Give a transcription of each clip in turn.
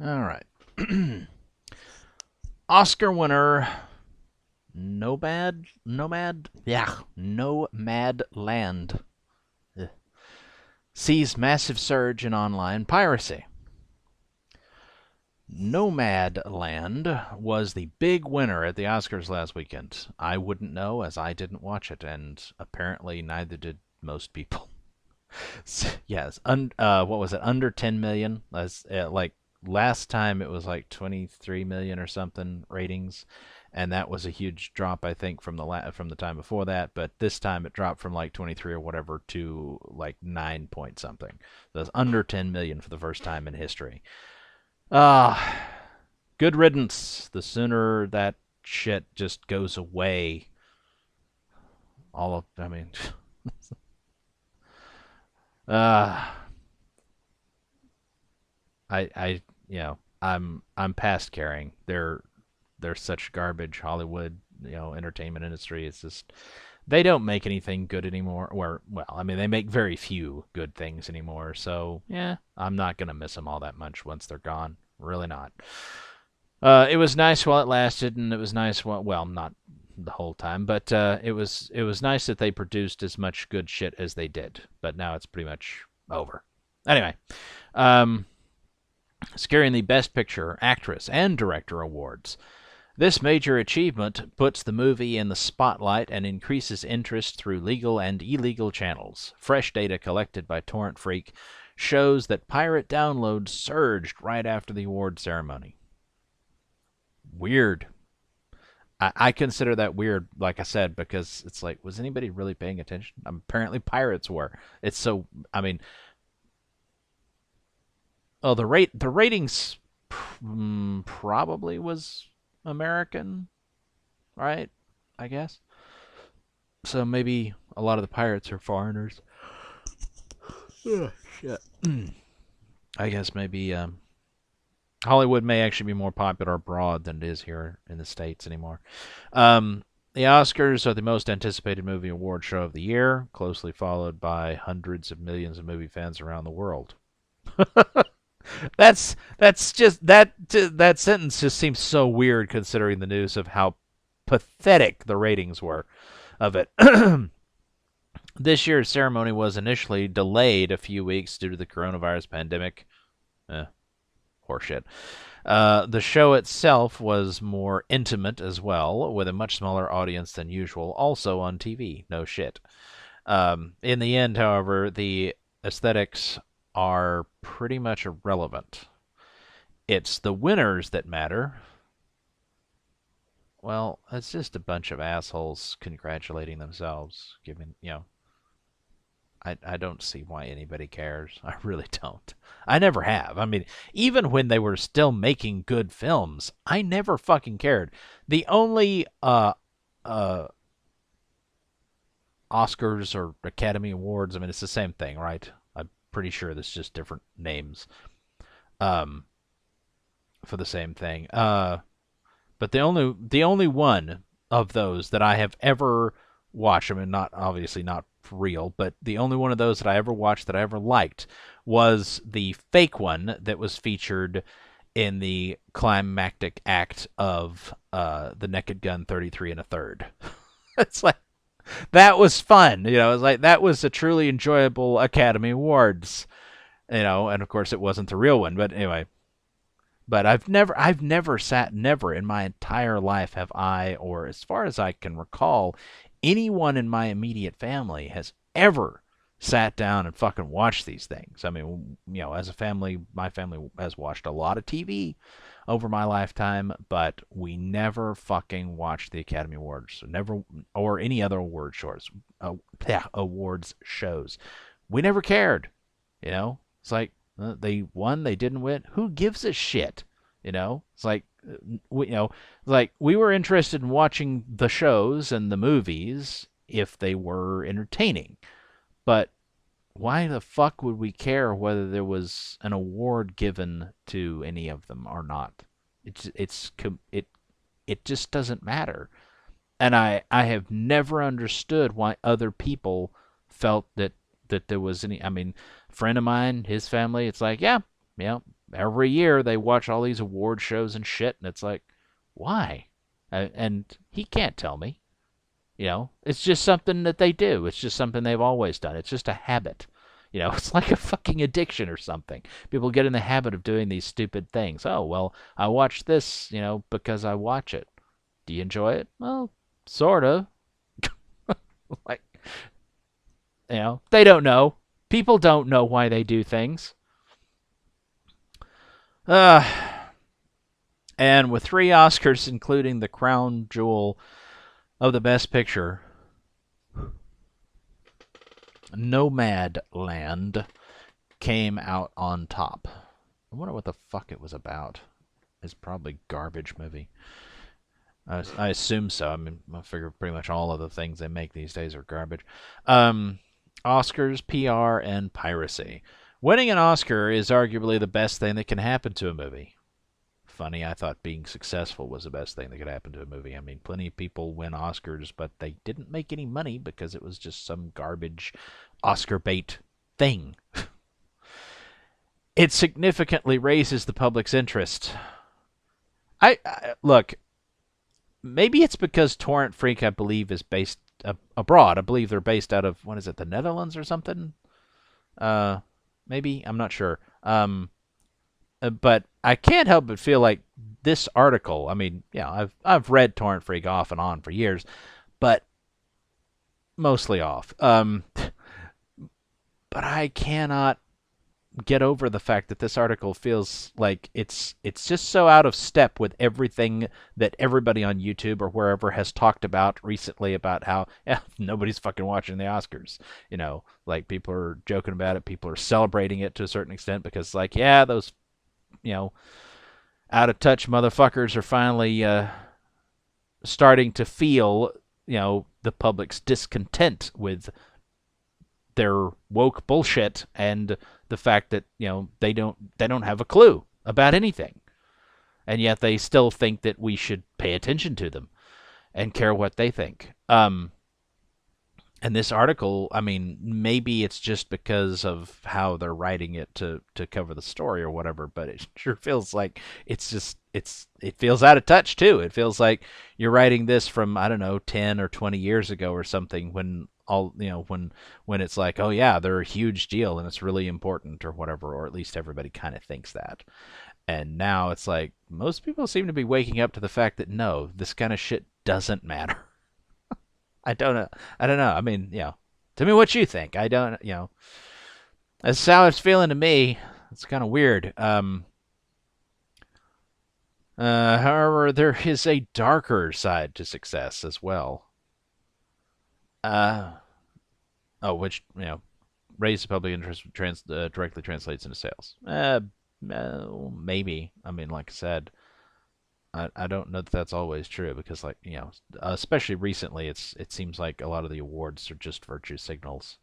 All right. Oscar winner Nomad Land sees massive surge in online piracy. Nomad Land was the big winner at the Oscars last weekend. I wouldn't know as I didn't watch it, and apparently neither did most people. Yes, what was it? Under 10 million. Like last time, it was like 23 million or something ratings, and that was a huge drop, I think, from the time before that. But this time, it dropped from like 23 or whatever to like 9 point something. So it's under 10 million for the first time in history. Ah, good riddance. The sooner that shit just goes away, I mean, uh, I'm past caring. They're such garbage. Hollywood, entertainment industry. It's just they don't make anything good anymore. Or well, I mean, they make very few good things anymore. So yeah, I'm not gonna miss them all that much once they're gone. Really not. It was nice while it lasted, and it was nice while well, not the whole time, but it was nice that they produced as much good shit as they did. But now it's pretty much over. Anyway, um, securing the Best Picture, Actress, and Director awards. This major achievement puts the movie in the spotlight and increases interest through legal and illegal channels. Fresh data collected by Torrent Freak shows that pirate downloads surged right after the award ceremony. Weird. I consider that weird, like I said, because it's like, was anybody really paying attention? Apparently, pirates were. It's so. I mean, oh, the ratings probably was American, right? I guess. So maybe a lot of the pirates are foreigners. Oh, shit. I guess maybe Hollywood may actually be more popular abroad than it is here in the States anymore. Um, the Oscars are the most anticipated movie award show of the year, closely followed by hundreds of millions of movie fans around the world. That sentence just seems so weird considering the news of how pathetic the ratings were of it. This year's ceremony was initially delayed a few weeks due to the coronavirus pandemic. Eh, horseshit. The show itself was more intimate as well, with a much smaller audience than usual, also on TV. No shit. In the end, however, the aesthetics are pretty much irrelevant. It's the winners that matter. Well, it's just a bunch of assholes congratulating themselves, I don't see why anybody cares. I really don't. I never have. I mean, even when they were still making good films, I never fucking cared. The only uh Oscars or Academy Awards, I mean it's the same thing, right? I'm pretty sure that's just different names um for the same thing. But the only one of those that I have ever watched, I mean, not obviously not for real, but the only one of those that I ever watched that I ever liked was the fake one that was featured in the climactic act of the Naked Gun 33 and a third. It's like that was fun, It's like that was a truly enjoyable Academy Awards, and of course it wasn't the real one, but anyway, but never in my entire life have I, or as far as I can recall, anyone in my immediate family has ever sat down and fucking watched these things. I mean, as a family, my family has watched a lot of TV over my lifetime, but we never fucking watched the Academy Awards, never, or any other awards shows. We never cared, It's like they won, they didn't win. Who gives a shit? It's like we were interested in watching the shows and the movies if they were entertaining, but why the fuck would we care whether there was an award given to any of them or not? It it just doesn't matter. And I have never understood why other people felt that there was any. I mean, a friend of mine, his family, it's like, yeah, every year they watch all these award shows and shit, and it's like, why? And he can't tell me. It's just something that they do. It's just something they've always done. It's just a habit. It's like a fucking addiction or something. People get in the habit of doing these stupid things. Oh, well, I watch this, because I watch it. Do you enjoy it? Well, sort of. Like, they don't know. People don't know why they do things. Uh, and with 3 Oscars, including the crown jewel of the Best Picture, Nomadland came out on top. I wonder what the fuck it was about. It's probably garbage movie. I assume so. I mean, I figure pretty much all of the things they make these days are garbage. Oscars, PR, and Piracy. Winning an Oscar is arguably the best thing that can happen to a movie. Funny, I thought being successful was the best thing that could happen to a movie. I mean, plenty of people win Oscars, but they didn't make any money because it was just some garbage Oscar bait thing. It significantly raises the public's interest. I look, maybe it's because Torrent Freak, I believe, is based abroad. I believe they're based out of, what is it, the Netherlands or something? Maybe, I'm not sure. But I can't help but feel like this article. I mean, I've read Torrent Freak off and on for years, but mostly off. But I cannot get over the fact that this article feels like it's just so out of step with everything that everybody on YouTube or wherever has talked about recently about how nobody's fucking watching the Oscars. Like people are joking about it, people are celebrating it to a certain extent because like, yeah, those out of touch motherfuckers are finally starting to feel the public's discontent with their woke bullshit and the fact that they don't have a clue about anything, and yet they still think that we should pay attention to them and care what they think. And this article, I mean, maybe it's just because of how they're writing it to cover the story or whatever, but it sure feels like it feels out of touch too. It feels like you're writing this from, I don't know, 10 or 20 years ago or something when when it's like, oh yeah, they're a huge deal and it's really important or whatever, or at least everybody kind of thinks that. And now it's like most people seem to be waking up to the fact that no, this kind of shit doesn't matter. I don't know. I mean, tell me what you think. I don't, that's how it's feeling to me. It's kind of weird. However, there is a darker side to success as well. Which raise the public interest directly translates into sales. Maybe. I mean, like I said, I don't know that that's always true because, like, especially recently, it seems like a lot of the awards are just virtue signals,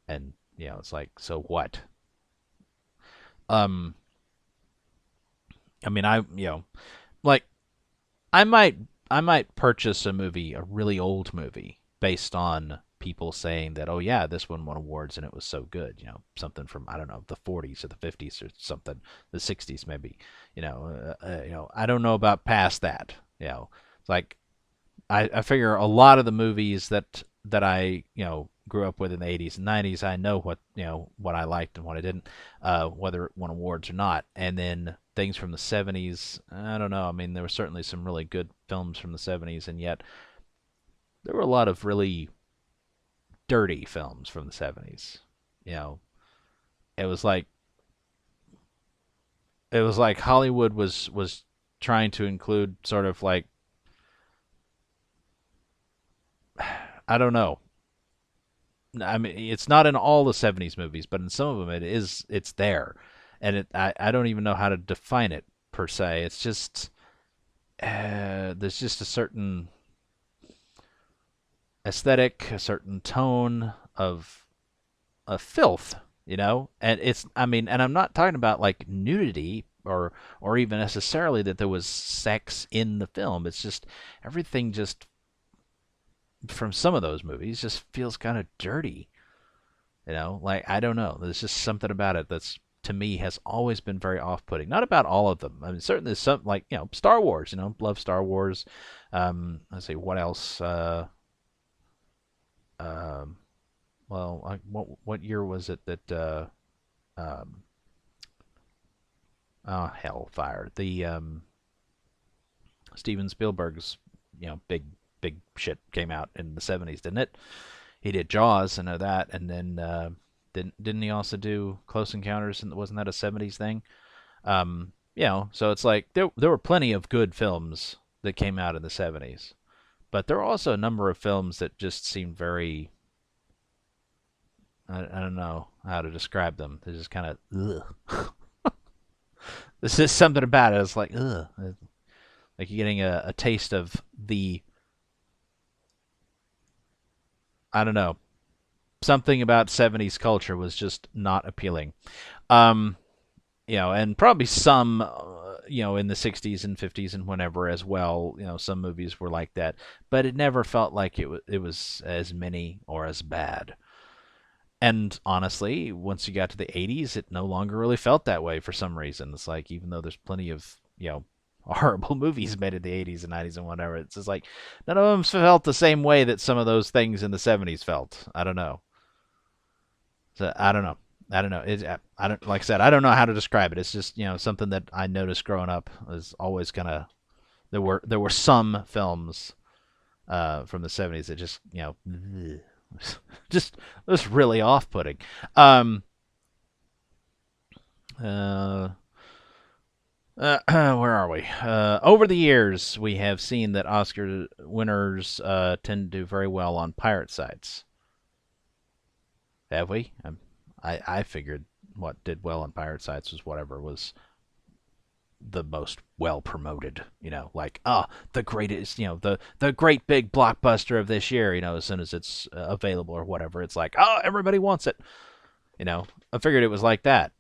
and it's like, so what? Um, I mean, like, I might I might purchase a movie, a really old movie, based on people saying that, oh yeah, this one won awards and it was so good. Something from, I don't know, the 40s or the 50s or something, the 60s maybe. I don't know about past that. It's like I figure a lot of the movies that I grew up with in the 80s and 90s, I know what I liked and what I didn't, whether it won awards or not. And then things from the 70s, I don't know. I mean, there were certainly some really good films from the 70s, and yet there were a lot of really dirty films from the 70s. It was like Hollywood was trying to include sort of like, I don't know. I mean, it's not in all the 70s movies, but in some of them it's there. And I don't even know how to define it per se. It's just there's just a certain aesthetic, a certain tone of filth, and and I'm not talking about like nudity or even necessarily that there was sex in the film. It's just everything just from some of those movies just feels kind of dirty. Like, I don't know. There's just something about it that's to me has always been very off-putting. Not about all of them. I mean, certainly some like Star Wars. Love Star Wars. Let's see what else. Um, well, what year was it that? Um, oh hellfire! The Steven Spielberg's big shit came out in the '70s, didn't it? He did Jaws, I know that, and then didn't he also do Close Encounters? And wasn't that a '70s thing? So it's like there were plenty of good films that came out in the '70s, but there were also a number of films that just seemed very I don't know how to describe them. They're just kind of ugh. This is something about it. It's like ugh, like you're getting a taste of the I don't know, something about '70s culture was just not appealing. Um, and probably some, in the '60s and '50s and whenever as well. Some movies were like that, but it never felt like it was as many or as bad. And honestly, once you got to the '80s, it no longer really felt that way for some reason. It's like even though there's plenty of horrible movies made in the '80s and '90s and whatever, it's just like none of them felt the same way that some of those things in the '70s felt. I don't know. So I don't know. I don't know. I don't like I said. I don't know how to describe it. It's just something that I noticed growing up was always kind of there were some films from the '70s that just just was really off-putting. Um, uh, where are we? Over the years, we have seen that Oscar winners tend to do very well on pirate sites. Have we? I figured what did well on pirate sites was whatever was the most well promoted. Like the greatest, the great big blockbuster of this year. As soon as it's available or whatever, it's like everybody wants it. I figured it was like that.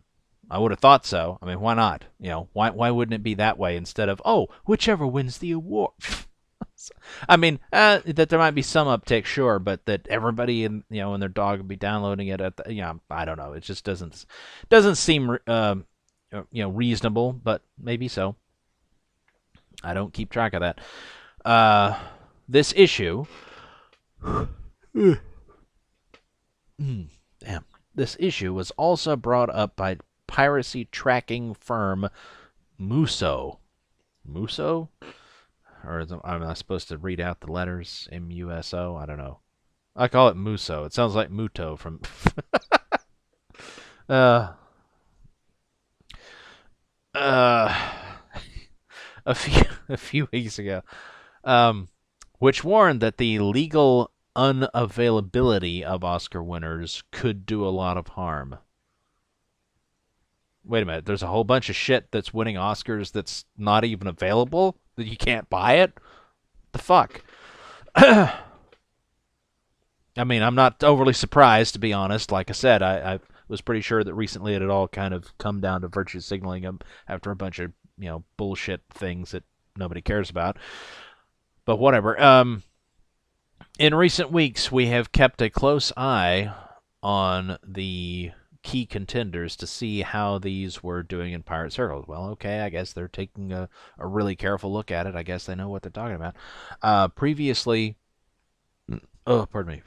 I would have thought so. I mean, why not? Why wouldn't it be that way instead of whichever wins the award? I mean, that there might be some uptick, sure, but that everybody and their dog would be downloading it at I don't know. It just doesn't seem reasonable, but maybe so. I don't keep track of that. This issue, damn, this issue was also brought up by piracy tracking firm Muso. Muso? Or am I supposed to read out the letters? Muso? I don't know. I call it Muso. It sounds like Muto from. uh, a few weeks ago, which warned that the legal unavailability of Oscar winners could do a lot of harm. Wait a minute. There's a whole bunch of shit that's winning Oscars that's not even available. That you can't buy it. The fuck. I mean, I'm not overly surprised, to be honest. Like I said, I was pretty sure that recently it had all kind of come down to virtue signaling after a bunch of bullshit things that nobody cares about. But whatever. In recent weeks, we have kept a close eye on the key contenders to see how these were doing in pirate circles. Well, okay, I guess they're taking a really careful look at it. I guess they know what they're talking about. Previously, pardon me.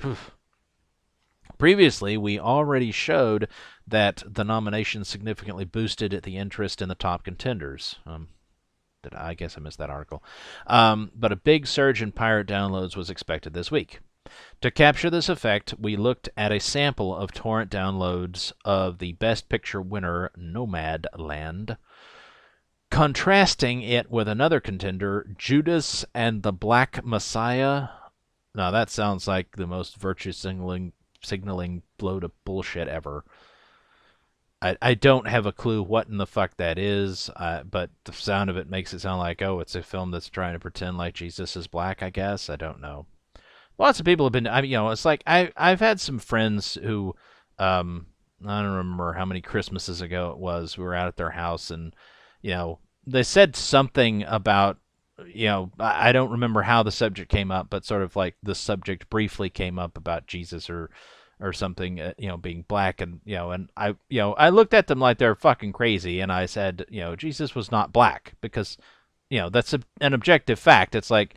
Previously, we already showed that the nomination significantly boosted the interest in the top contenders. I guess I missed that article. But a big surge in pirate downloads was expected this week. To capture this effect, we looked at a sample of torrent downloads of the Best Picture winner, Nomadland, contrasting it with another contender, Judas and the Black Messiah. Now, that sounds like the most virtue signaling load of bullshit ever. I don't have a clue what in the fuck that is, but the sound of it makes it sound like, it's a film that's trying to pretend like Jesus is black, I guess. I don't know. Lots of people have been, it's like I've had some friends who, I don't remember how many Christmases ago it was. We were out at their house and, they said something about, I don't remember how the subject came up, but sort of like the subject briefly came up about Jesus or or something, being black, and and I looked at them like they're fucking crazy, and I said, Jesus was not black because, that's an objective fact. It's like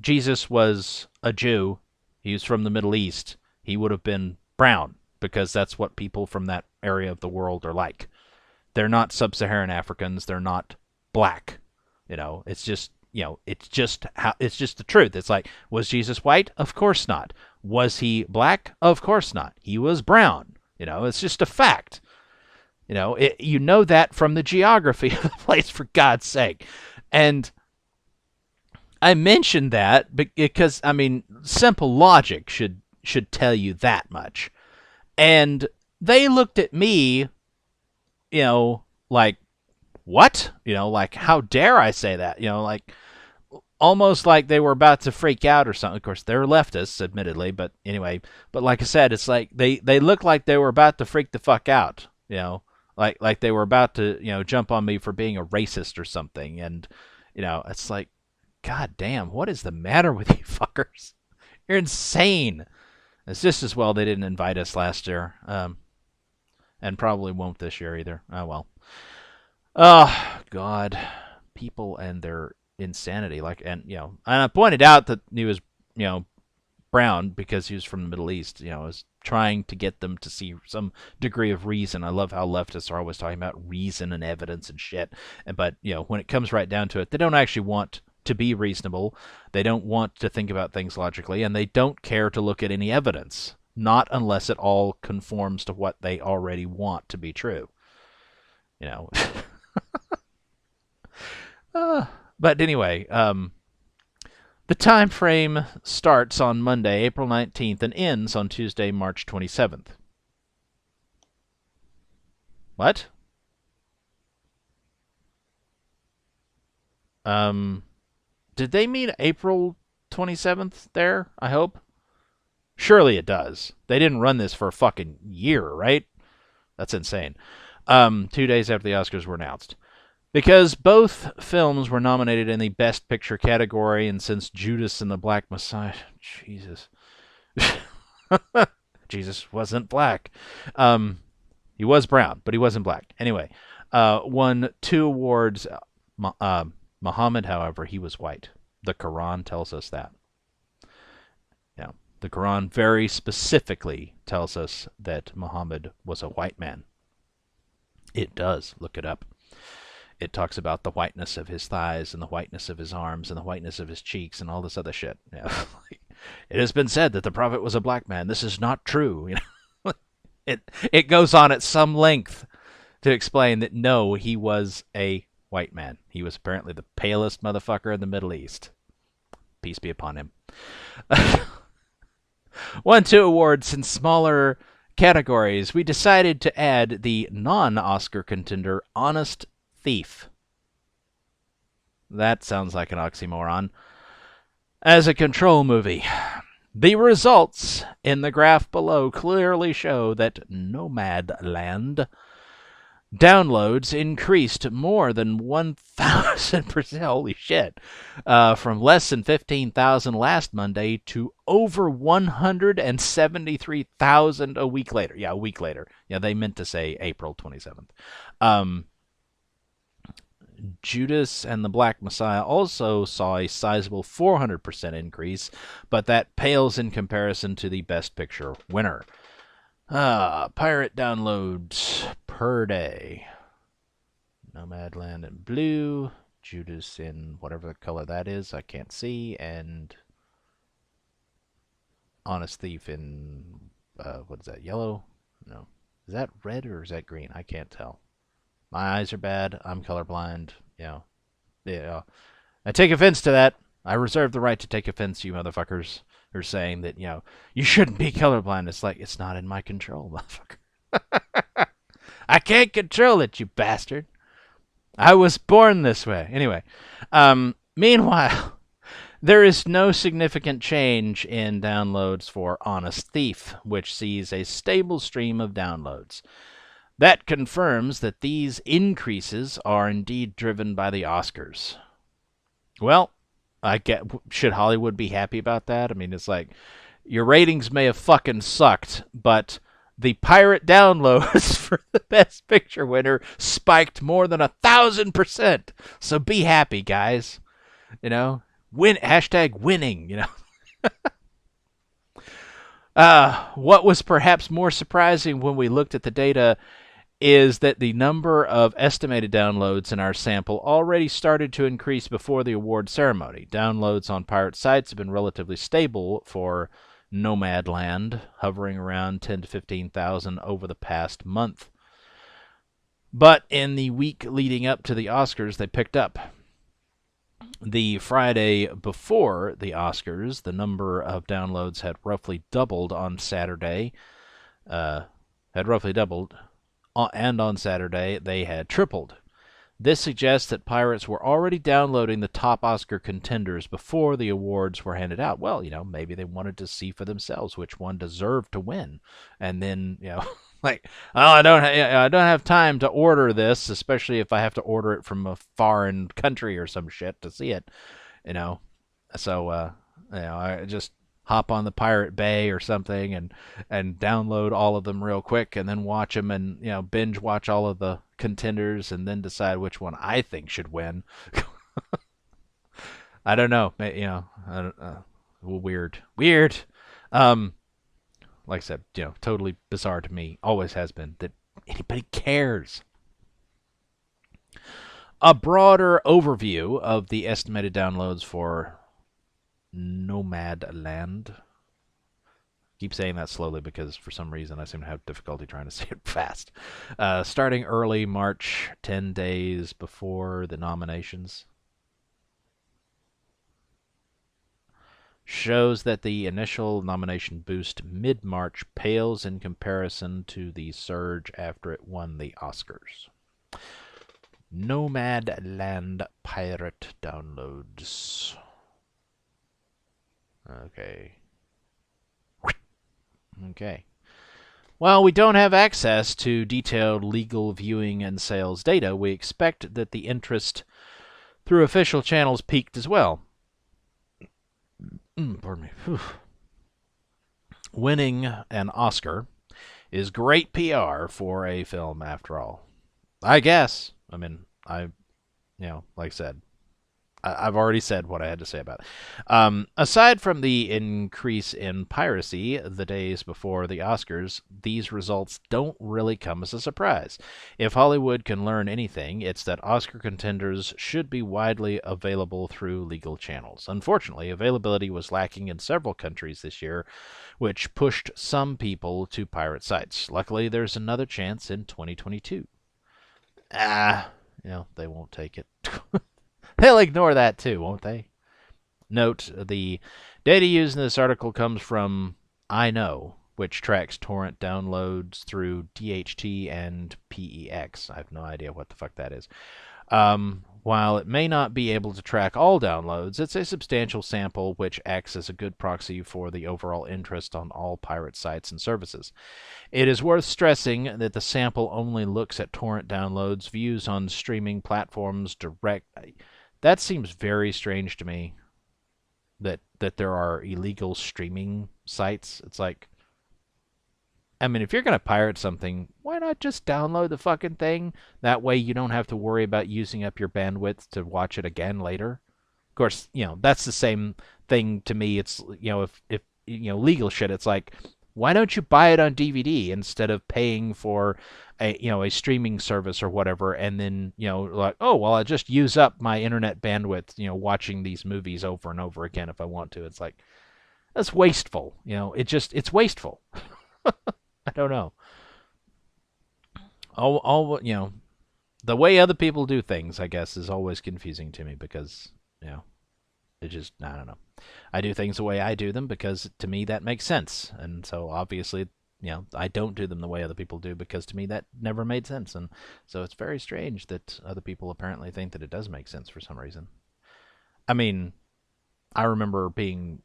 Jesus was a Jew. He was from the Middle East. He would have been brown because that's what people from that area of the world are like. They're not sub-Saharan Africans. They're not black. It's just it's just the truth. It's like, was Jesus white? Of course not. Was he black? Of course not. He was brown. It's just a fact. You know that from the geography of the place, for God's sake. And I mentioned that because, I mean, simple logic should tell you that much. And they looked at me, like, what? Like, how dare I say that? Like, almost like they were about to freak out or something. Of course, they're leftists, admittedly, but anyway. But like I said, it's like they looked like they were about to freak the fuck out, like they were about to, jump on me for being a racist or something. And, it's like, God damn, what is the matter with you fuckers? You're insane. It's just as well they didn't invite us last year, and probably won't this year either. Oh, well. Oh, God. People and their insanity. And I pointed out that he was, brown because he was from the Middle East. I was trying to get them to see some degree of reason. I love how leftists are always talking about reason and evidence and shit. But, when it comes right down to it, they don't actually want to be reasonable. They don't want to think about things logically, and they don't care to look at any evidence. Not unless it all conforms to what they already want to be true. But anyway, the time frame starts on Monday, April 19th, and ends on Tuesday, March 27th. What? Did they mean April 27th there, I hope? Surely it does. They didn't run this for a fucking year, right? That's insane. 2 days after the Oscars were announced. Because both films were nominated in the Best Picture category, and since Judas and the Black Messiah... Jesus. Jesus wasn't black. He was brown, but he wasn't black. Anyway, won 2 awards. Muhammad, however, he was white. The Quran tells us that. Yeah, the Quran very specifically tells us that Muhammad was a white man. It does. Look it up. It talks about the whiteness of his thighs and the whiteness of his arms and the whiteness of his cheeks and all this other shit. Yeah. It has been said that the prophet was a black man. This is not true. It goes on at some length to explain that no, he was a white man. He was apparently the palest motherfucker in the Middle East. Peace be upon him. Won 2 awards in smaller categories. We decided to add the non-Oscar contender Honest Thief. That sounds like an oxymoron. As a control movie. The results in the graph below clearly show that Nomadland downloads increased more than 1,000%. Holy shit. From less than 15,000 last Monday to over 173,000 a week later. Yeah, a week later. Yeah, they meant to say April 27th. Judas and the Black Messiah also saw a sizable 400% increase, but that pales in comparison to the Best Picture winner. Pirate downloads per day. Nomadland in blue, Judas in whatever color that is, I can't see, and Honest Thief in, what is that, yellow? No. Is that red or is that green? I can't tell. My eyes are bad. I'm colorblind. Yeah. I take offense to that. I reserve the right to take offense to you motherfuckers who are saying that, you shouldn't be colorblind. It's like, it's not in my control, motherfucker. I can't control it, you bastard. I was born this way. Anyway, meanwhile, there is no significant change in downloads for Honest Thief, which sees a stable stream of downloads. That confirms that these increases are indeed driven by the Oscars. Well, should Hollywood be happy about that? I mean, it's like, Your ratings may have fucking sucked, but the pirate downloads for the best picture winner spiked more than 1,000%. So be happy, guys. You know, win hashtag winning. You know. What was perhaps more surprising when we looked at the data is that the number of estimated downloads in our sample already started to increase before the award ceremony. Downloads on pirate sites have been relatively stable for Nomadland, hovering around 10 to 15,000 over the past month. But in the week leading up to the Oscars, they picked up. The Friday before the Oscars, the number of downloads had roughly doubled on Saturday. And on Saturday they had tripled. This suggests that pirates were already downloading the top Oscar contenders before the awards were handed out. Well, maybe they wanted to see for themselves which one deserved to win, and then like, oh, I don't have time to order this, especially if I have to order it from a foreign country or some shit to see it, you know. So I just hop on the Pirate Bay or something and download all of them real quick and then watch them and binge watch all of the contenders and then decide which one I think should win. I don't know, weird. Like I said, totally bizarre to me. Always has been that anybody cares. A broader overview of the estimated downloads for Nomadland. Keep saying that slowly because for some reason I seem to have difficulty trying to say it fast. Starting early March, 10 days before the nominations, shows that the initial nomination boost mid-March pales in comparison to the surge after it won the Oscars. Nomadland pirate downloads. Okay. While we don't have access to detailed legal viewing and sales data, we expect that the interest through official channels peaked as well. Pardon me. Whew. Winning an Oscar is great PR for a film, after all. I guess. I mean, like I said, I've already said what I had to say about it. Aside from the increase in piracy the days before the Oscars, these results don't really come as a surprise. If Hollywood can learn anything, it's that Oscar contenders should be widely available through legal channels. Unfortunately, availability was lacking in several countries this year, which pushed some people to pirate sites. Luckily, there's another chance in 2022. They won't take it. They'll ignore that too, won't they? Note, the data used in this article comes from iKnow, which tracks torrent downloads through DHT and PEX. I have no idea what the fuck that is. While it may not be able to track all downloads, it's a substantial sample which acts as a good proxy for the overall interest on all pirate sites and services. It is worth stressing that the sample only looks at torrent downloads, views on streaming platforms, That seems very strange to me, that there are illegal streaming sites. It's like, I mean, if you're going to pirate something, why not just download the fucking thing? That way you don't have to worry about using up your bandwidth to watch it again later. Of course, that's the same thing to me. It's, if legal shit, it's like, why don't you buy it on DVD instead of paying for a streaming service or whatever, and then, like, oh, well, I just use up my internet bandwidth, watching these movies over and over again if I want to. It's like, that's wasteful. It's wasteful. I don't know. All the way other people do things, I guess, is always confusing to me because, it just, I don't know. I do things the way I do them because to me that makes sense. And so obviously, I don't do them the way other people do because to me that never made sense. And so it's very strange that other people apparently think that it does make sense for some reason. I mean, I remember being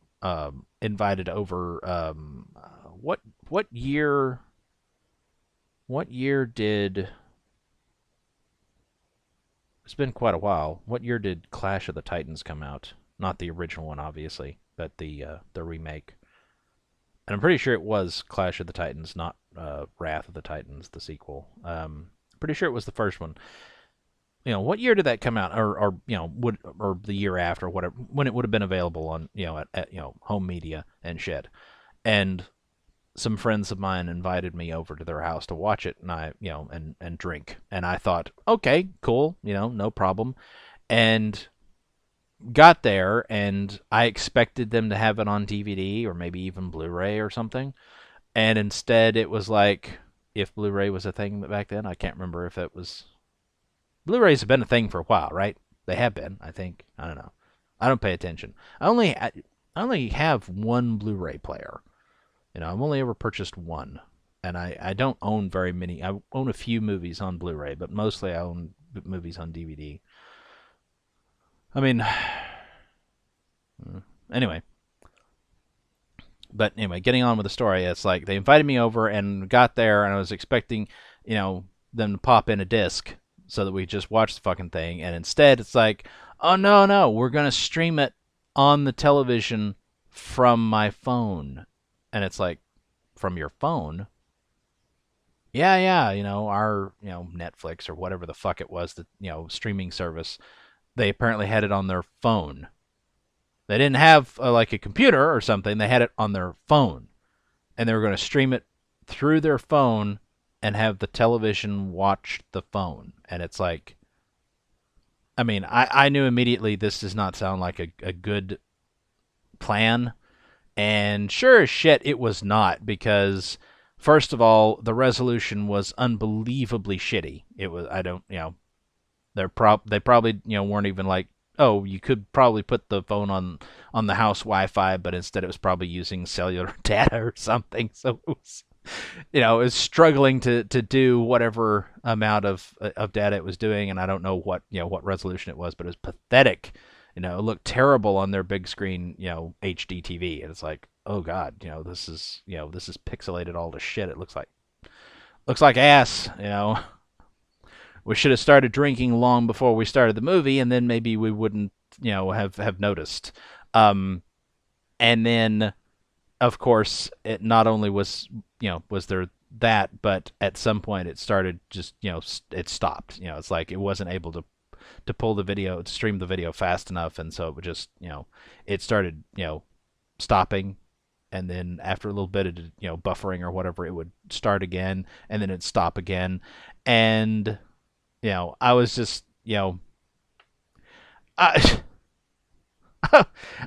invited over. What year? What year did? It's been quite a while. What year did Clash of the Titans come out? Not the original one, obviously, but the remake. And I'm pretty sure it was Clash of the Titans, not Wrath of the Titans, the sequel. Pretty sure it was the first one. What year did that come out, or would or the year after, whatever, when it would have been available on at home media and shit. And some friends of mine invited me over to their house to watch it, and and drink. And I thought, okay, cool, no problem. And got there, and I expected them to have it on DVD or maybe even Blu-ray or something. And instead, it was like, if Blu-ray was a thing back then, I can't remember if it was. Blu-rays have been a thing for a while, right? They have been, I think. I don't know. I don't pay attention. I only have one Blu-ray player. I've only ever purchased one, and I don't own very many. I own a few movies on Blu-ray, but mostly I own movies on DVD. I mean, anyway. But anyway, getting on with the story, it's like they invited me over and got there, and I was expecting, them to pop in a disc so that we just watch the fucking thing, and instead it's like, oh no, no, we're gonna stream it on the television from my phone, and it's like, from your phone? Yeah, yeah, our Netflix or whatever the fuck it was, the streaming service. They apparently had it on their phone. They didn't have like a computer or something. They had it on their phone, and they were going to stream it through their phone and have the television watch the phone. And it's like, I mean, I knew immediately this does not sound like a good plan. And sure as shit, it was not, because first of all, the resolution was unbelievably shitty. It was, I don't, they probably weren't even like, oh, you could probably put the phone on the house Wi-Fi, but instead it was probably using cellular data or something. So it was, it was struggling to do whatever amount of data it was doing, and I don't know what resolution it was, but it was pathetic. It looked terrible on their big screen, HD TV, and it's like, oh god, this is pixelated all to shit. It looks like ass. We should have started drinking long before we started the movie, and then maybe we wouldn't, have noticed. And then, of course, it not only was there that, but at some point it started just, it stopped. It's like it wasn't able to pull the video, to stream the video fast enough, and so it would just, it started, stopping, and then after a little bit of, buffering or whatever, it would start again, and then it'd stop again, and I was just, I,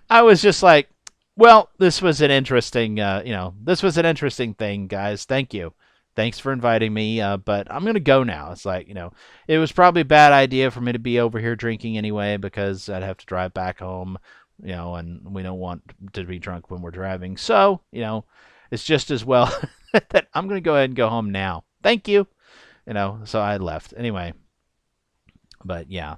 I was just like, well, this was an interesting, this was an interesting thing, guys. Thank you. Thanks for inviting me, but I'm going to go now. It's like, it was probably a bad idea for me to be over here drinking anyway, because I'd have to drive back home, and we don't want to be drunk when we're driving. So, it's just as well that I'm going to go ahead and go home now. Thank you. So I left. Anyway. But yeah,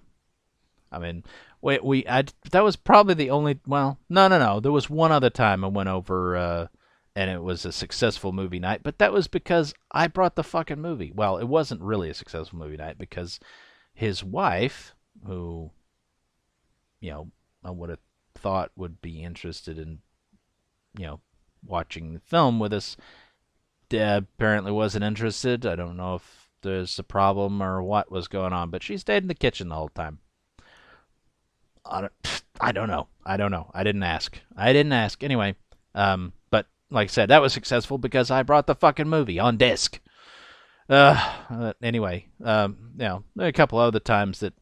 I mean, that was probably the only. Well, no. There was one other time I went over, and it was a successful movie night. But that was because I brought the fucking movie. Well, it wasn't really a successful movie night because his wife, who, I would have thought would be interested in, watching the film with us, apparently wasn't interested. I don't know if there's a problem or what was going on, but she stayed in the kitchen the whole time. I don't know. I didn't ask. Anyway, but like I said, that was successful because I brought the fucking movie on disc. Anyway, there are a couple other times that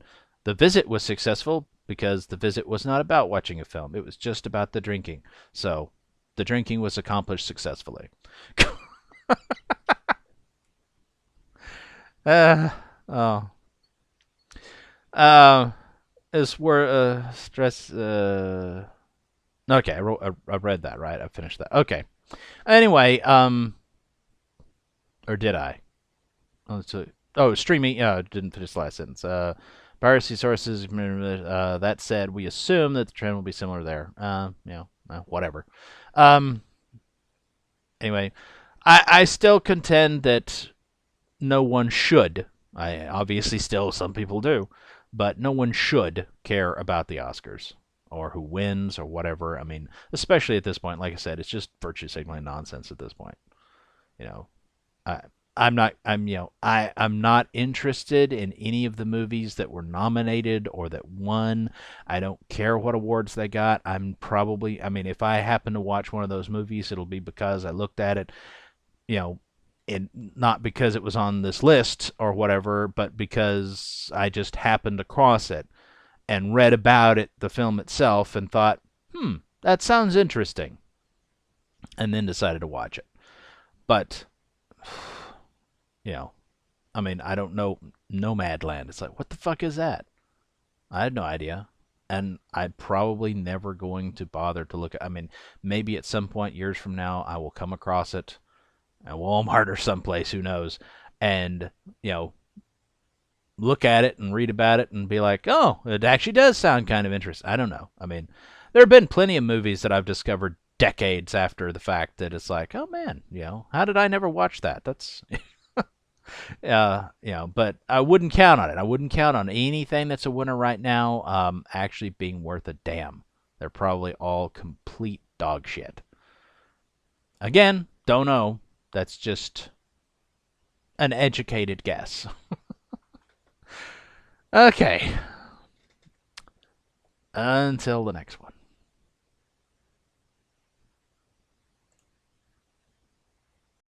the visit was successful because the visit was not about watching a film. It was just about the drinking. So the drinking was accomplished successfully. Oh. Is where stress. Okay, I read that right. I finished that. Okay. Anyway, or did I? Streaming. Didn't finish the last sentence. Piracy sources. That said, we assume that the trend will be similar there. Whatever. Anyway, I still contend that no one should. I obviously still some people do, but no one should care about the Oscars. or who wins or whatever. I mean, especially at this point, like I said, it's just virtue signaling nonsense at this point. You know, I I'm not interested in any of the movies that were nominated or that won. I don't care what awards they got. I mean, if I happen to watch one of those movies, it'll be because I looked at it, you know, and not because it was on this list or whatever, but because I just happened across it and read about it, the film itself, and thought, that sounds interesting, and then decided to watch it. But, you know, I mean, I don't know Nomadland. It's like, what the fuck is that? I had no idea. And I'm probably never going to bother to look at. I mean, maybe at some point years from now I will come across it at Walmart or someplace, who knows, and you know, look at it and read about it and be like, oh, it actually does sound kind of interesting. I don't know. I mean, there have been plenty of movies that I've discovered decades after the fact that it's like, oh man, how did I never watch that? That's but I wouldn't count on it. I wouldn't count on anything that's a winner right now actually being worth a damn. They're probably all complete dog shit. Again, don't know. That's just an educated guess. Okay. Until the next one.